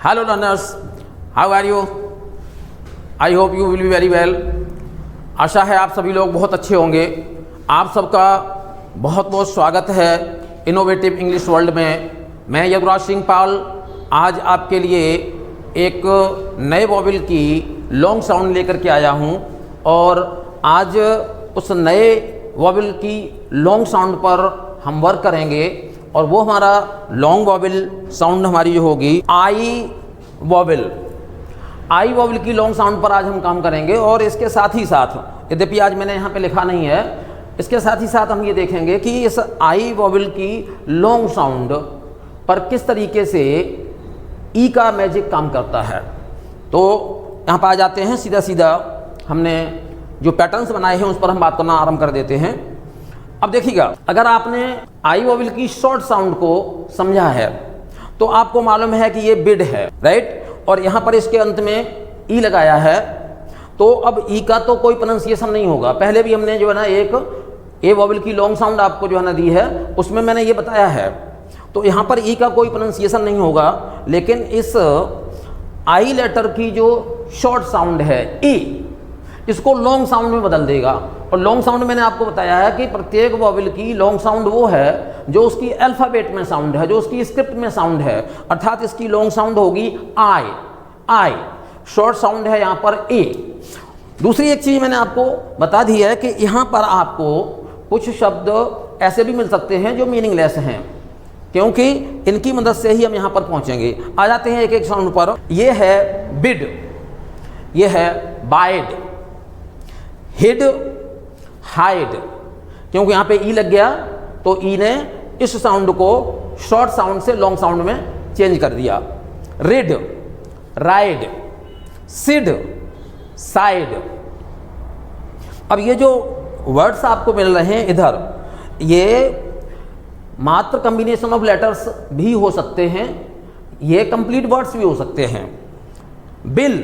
Hello learners, how are you? I hope you will be very well. आशा है आप सभी लोग बहुत अच्छे होंगे। आप सबका बहुत बहुत स्वागत है इनोवेटिव इंग्लिश वर्ल्ड में। मैं युवराज सिंह पाल आज आपके लिए एक नए वॉवेल की लॉन्ग साउंड लेकर के आया हूं और आज उस नए वॉवेल की लॉन्ग साउंड पर हम वर्क करेंगे और वो हमारा लॉन्ग वॉवेल साउंड हमारी जो होगी आई वॉवेल की लॉन्ग साउंड पर आज हम काम करेंगे। और इसके साथ ही साथ, यद्यपि आज मैंने यहाँ पे लिखा नहीं है, इसके साथ ही साथ हम ये देखेंगे कि इस आई वॉवेल की लॉन्ग साउंड पर किस तरीके से ई का मैजिक काम करता है। तो यहाँ पर आ जाते हैं, सीधा सीधा हमने जो पैटर्न्स बनाए हैं उस पर हम बात करना आरंभ कर देते हैं। अब देखिएगा, अगर आपने आई वॉवेल की शॉर्ट साउंड को समझा है तो आपको मालूम है कि ये बिड है, राइट, और यहाँ पर इसके अंत में ई लगाया है। तो अब ई का तो कोई प्रोनाउंसिएशन नहीं होगा। पहले भी हमने जो है ना एक ए वॉवेल की लॉन्ग साउंड आपको जो है ना दी है, उसमें मैंने ये बताया है। तो यहाँ पर ई का कोई प्रोनाउंसिएशन नहीं होगा, लेकिन इस आई लेटर की जो शॉर्ट साउंड है ई, इसको लॉन्ग साउंड में बदल देगा। और लॉन्ग साउंड मैंने आपको बताया है कि प्रत्येक वॉवेल की लॉन्ग साउंड वो है जो उसकी अल्फाबेट में साउंड है, जो उसकी स्क्रिप्ट में साउंड है, अर्थात इसकी लॉन्ग साउंड होगी आई। शॉर्ट साउंड है यहाँ पर ए। दूसरी एक चीज मैंने आपको बता दी है कि यहाँ पर आपको कुछ शब्द ऐसे भी मिल सकते हैं जो मीनिंगलेस हैं, क्योंकि इनकी मदद से ही हम यहाँ पर पहुँचेंगे। आ जाते हैं एक एक साउंड पर। ये है बिड, ये है बाइड, हिड, हाइड। क्योंकि यहाँ पे ई लग गया तो ई ने इस साउंड को शॉर्ट साउंड से लॉन्ग साउंड में चेंज कर दिया। Rid, ride, sid, side. अब ये जो वर्ड्स आपको मिल रहे हैं इधर, ये मात्र कॉम्बिनेशन ऑफ लेटर्स भी हो सकते हैं, ये कंप्लीट वर्ड्स भी हो सकते हैं। बिल,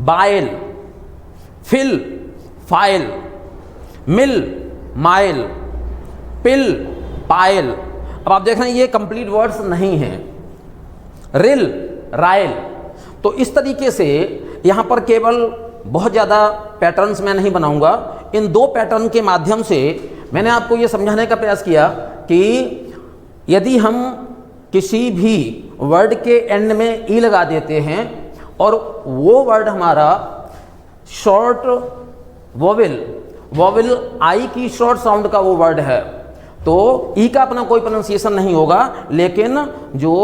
बाइल, फिल, फाइल, मिल, माइल, पिल, पायल। अब आप देख रहे हैं ये कंप्लीट वर्ड्स नहीं हैं। रिल, राइल। तो इस तरीके से यहाँ पर केवल बहुत ज़्यादा पैटर्न्स मैं नहीं बनाऊंगा। इन दो पैटर्न के माध्यम से मैंने आपको ये समझाने का प्रयास किया कि यदि हम किसी भी वर्ड के एंड में ई लगा देते हैं और वो वर्ड हमारा शॉर्ट वॉवेल आई की शॉर्ट साउंड का वो वर्ड है, तो ई का अपना कोई प्रोनाउंसिएशन नहीं होगा, लेकिन जो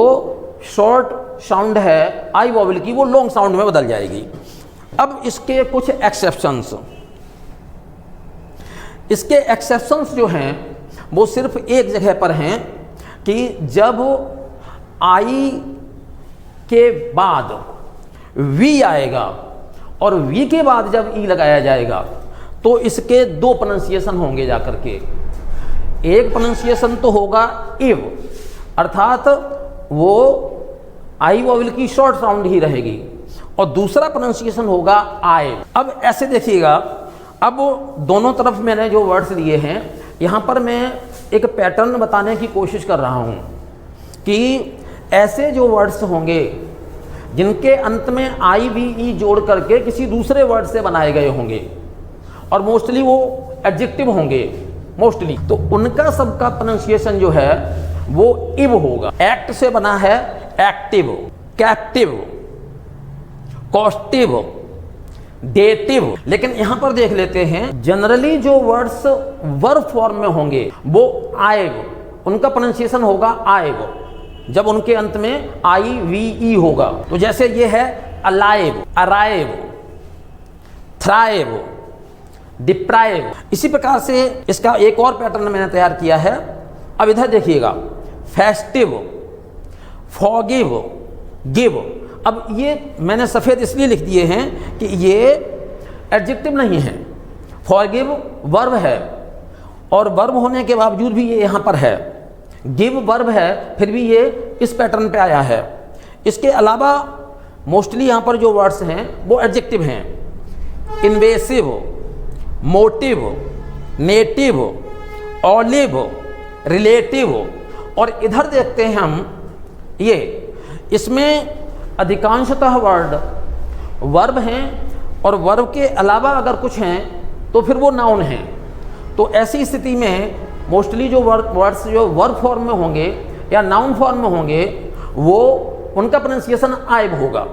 शॉर्ट साउंड है आई वॉवेल की वो लॉन्ग साउंड में बदल जाएगी। अब इसके कुछ एक्सेप्शंस, इसके एक्सेप्शंस जो हैं वो सिर्फ एक जगह पर हैं कि जब आई के बाद वी आएगा और वी के बाद जब ई लगाया जाएगा तो इसके दो प्रोनाउंसिएशन होंगे जाकर के। एक प्रोनाउंसिएशन तो होगा इव, अर्थात वो आई वॉवेल की शॉर्ट साउंड ही रहेगी, और दूसरा प्रोनाउंसिएशन होगा आई। अब ऐसे देखिएगा, अब दोनों तरफ मैंने जो वर्ड्स लिए हैं यहाँ पर मैं एक पैटर्न बताने की कोशिश कर रहा हूँ कि ऐसे जो वर्ड्स होंगे जिनके अंत में आई वी ई जोड़ करके किसी दूसरे वर्ड से बनाए गए होंगे और मोस्टली वो एडजेक्टिव होंगे मोस्टली, तो उनका सबका प्रोनाउंसिएशन जो है वो इव होगा। एक्ट से बना है एक्टिव, कैप्टिव, कॉस्टिव, डेटिव। लेकिन यहां पर देख लेते हैं, जनरली जो वर्ड्स वर्ब फॉर्म में होंगे वो आएग, उनका प्रोनाउंसिएशन होगा आएग जब उनके अंत में आई वी ई होगा। तो जैसे ये है अलाइव, अराइव, थ्राइव, डिप्राइव। इसी प्रकार से इसका एक और पैटर्न मैंने तैयार किया है। अब इधर देखिएगा, फेस्टिव, फॉरगिव, गिव। अब ये मैंने सफ़ेद इसलिए लिख दिए हैं कि ये एडजेक्टिव नहीं है, फॉरगिव वर्ब है और वर्ब होने के बावजूद भी ये यहाँ पर है। गिव वर्ब है, फिर भी ये इस पैटर्न पे आया है। इसके अलावा मोस्टली यहाँ पर जो वर्ड्स हैं वो एडजेक्टिव हैं। Invasive, motive, native, olive, relative. और इधर देखते हैं हम, ये इसमें अधिकांशतः वर्ड वर्ब हैं और वर्ब के अलावा अगर कुछ हैं तो फिर वो नाउन हैं। तो ऐसी स्थिति में मोस्टली जो वर्ड्स जो वर्ब फॉर्म में होंगे या नाउन फॉर्म में होंगे वो उनका प्रोनाउंसिएशन आइब होगा।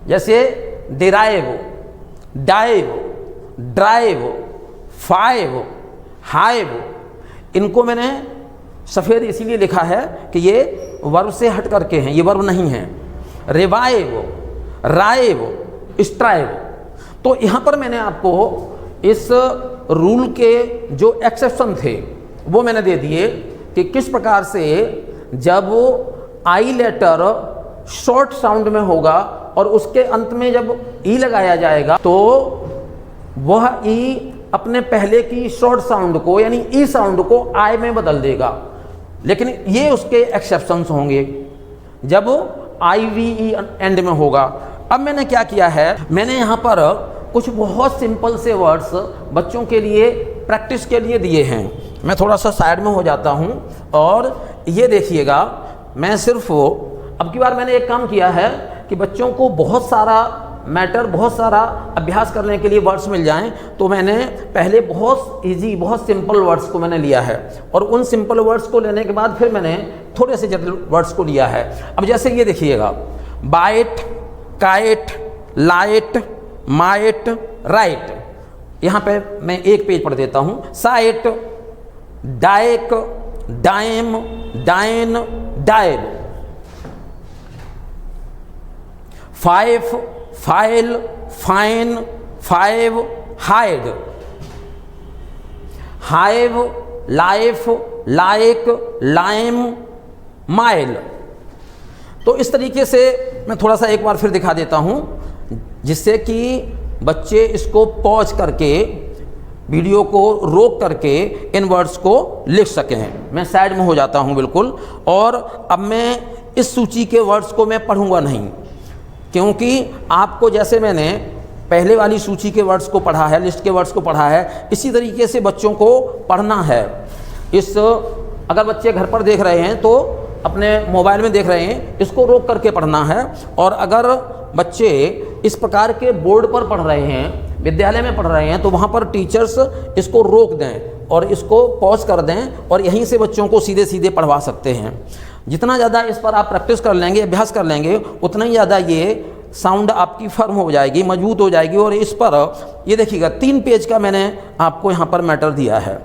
जैसे derive, dive, drive, five, hive, इनको मैंने सफ़ेद इसीलिए लिखा है कि ये वर्ब से हट करके हैं, ये वर्ब नहीं हैं। Revive, राइव, strive. तो यहाँ पर मैंने आपको इस रूल के जो एक्सेप्शन थे वो मैंने दे दिए कि किस प्रकार से जब आई लेटर शॉर्ट साउंड में होगा और उसके अंत में जब ई लगाया जाएगा तो वह ई अपने पहले की शॉर्ट साउंड को यानी ई साउंड को आई में बदल देगा। लेकिन ये उसके एक्सेप्शंस होंगे जब आई वी ई एंड में होगा। अब मैंने क्या किया है, मैंने यहाँ पर कुछ बहुत सिंपल से वर्ड्स बच्चों के लिए प्रैक्टिस के लिए दिए हैं। मैं थोड़ा सा साइड में हो जाता हूँ और ये देखिएगा, मैं सिर्फ अब की बार मैंने एक काम किया है कि बच्चों को बहुत सारा मैटर, बहुत सारा अभ्यास करने के लिए वर्ड्स मिल जाएं, तो मैंने पहले बहुत इजी, बहुत सिंपल वर्ड्स को मैंने लिया है और उन सिंपल वर्ड्स को लेने के बाद फिर मैंने थोड़े से जटिल वर्ड्स को लिया है। अब जैसे ये देखिएगा, bite, kite, light, might, right. यहाँ पे मैं एक पेज पढ़ देता हूँ। Site, dike, dime, dine, dibe. Five, file, fine, five, hide. Hive, life, like, lime, mile. तो इस तरीके से मैं थोड़ा सा एक बार फिर दिखा देता हूँ जिससे कि बच्चे इसको पॉज करके वीडियो को रोक करके इन वर्ड्स को लिख सकें। मैं साइड में हो जाता हूँ बिल्कुल, और अब मैं इस सूची के वर्ड्स को मैं पढ़ूँगा नहीं, क्योंकि आपको जैसे मैंने पहले वाली सूची के वर्ड्स को पढ़ा है, लिस्ट के वर्ड्स को पढ़ा है, इसी तरीके से बच्चों को पढ़ना है। अगर बच्चे घर पर देख रहे हैं तो अपने मोबाइल में देख रहे हैं, इसको रोक करके पढ़ना है। और अगर बच्चे इस प्रकार के बोर्ड पर पढ़ रहे हैं, विद्यालय में पढ़ रहे हैं, तो वहाँ पर टीचर्स इसको रोक दें और इसको पॉज कर दें और यहीं से बच्चों को सीधे सीधे पढ़वा सकते हैं। जितना ज़्यादा इस पर आप प्रैक्टिस कर लेंगे, अभ्यास कर लेंगे, उतना ही ज़्यादा ये साउंड आपकी फर्म हो जाएगी, मजबूत हो जाएगी। और इस पर ये देखिएगा 3 पेज का मैंने आपको यहाँ पर मैटर दिया है।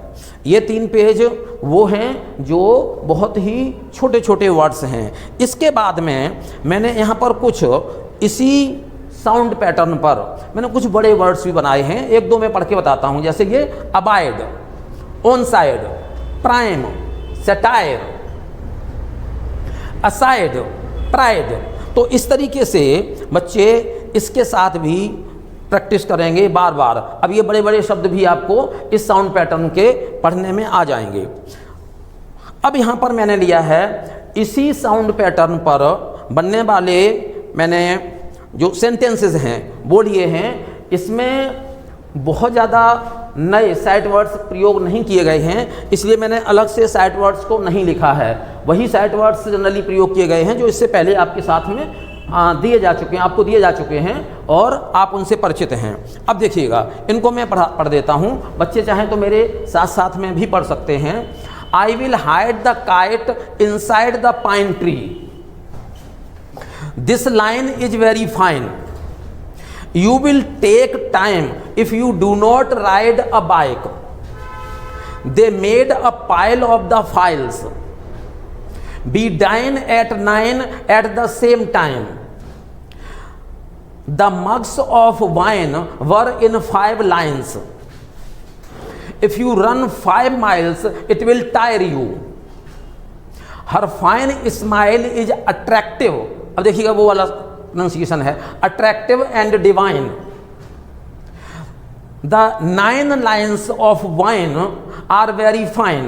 ये 3 पेज वो हैं जो बहुत ही छोटे छोटे वर्ड्स हैं। इसके बाद में मैंने यहाँ पर कुछ इसी साउंड पैटर्न पर मैंने कुछ बड़े वर्ड्स भी बनाए हैं, 1-2 मैं पढ़ के बताता हूँ। जैसे ये abide, on side, prime, satire, aside, pride. तो इस तरीके से बच्चे इसके साथ भी प्रैक्टिस करेंगे बार बार। अब ये बड़े बड़े शब्द भी आपको इस साउंड पैटर्न के पढ़ने में आ जाएंगे। अब यहाँ पर मैंने लिया है इसी साउंड पैटर्न पर बनने वाले मैंने जो सेंटेंसेस हैं वो लिए हैं। इसमें बहुत ज़्यादा नए साइट वर्ड्स प्रयोग नहीं किए गए हैं, इसलिए मैंने अलग से साइट वर्ड्स को नहीं लिखा है। वही साइट वर्ड्स जनरली प्रयोग किए गए हैं जो इससे पहले आपके साथ में दिए जा चुके हैं, आपको दिए जा चुके हैं और आप उनसे परिचित हैं। अब देखिएगा, इनको मैं पढ़ देता हूँ, बच्चे चाहें तो मेरे साथ साथ में भी पढ़ सकते हैं। I will hide the kite inside the pine tree. This line is very fine. You will take time if you do not ride a bike. They made a pile of the files. We dine at 9 at the same time. The mugs of wine were in 5 lines. If you run 5 miles, it will tire you. Her fine smile is attractive. अब देखिएगा वो वाला pronunciation है, attractive and divine. The 9 lines of wine are very fine.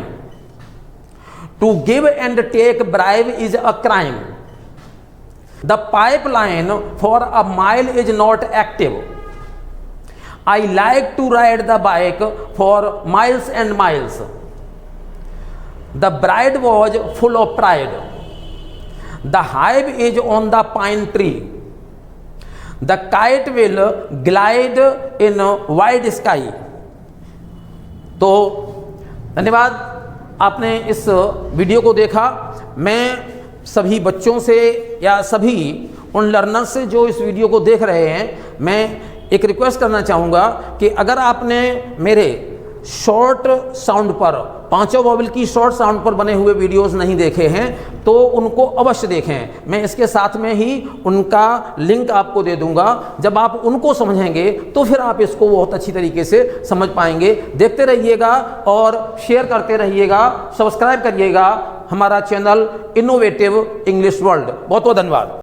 To give and take bribe is a crime. The pipe line for a mile is not active. I like to ride the bike for miles and miles. The bride was full of pride. The hive is on the pine tree. The kite will glide in wide sky. तो धन्यवाद, आपने इस video को देखा। मैं सभी बच्चों से या सभी उन लर्नर्स से जो इस वीडियो को देख रहे हैं, मैं एक रिक्वेस्ट करना चाहूँगा कि अगर आपने मेरे शॉर्ट साउंड पर, पांचों वॉवल की शॉर्ट साउंड पर बने हुए वीडियोस नहीं देखे हैं तो उनको अवश्य देखें। मैं इसके साथ में ही उनका लिंक आपको दे दूंगा। जब आप उनको समझेंगे तो फिर आप इसको बहुत अच्छी तरीके से समझ पाएंगे। देखते रहिएगा और शेयर करते रहिएगा, सब्सक्राइब करिएगा हमारा चैनल इनोवेटिव इंग्लिश वर्ल्ड। बहुत बहुत धन्यवाद।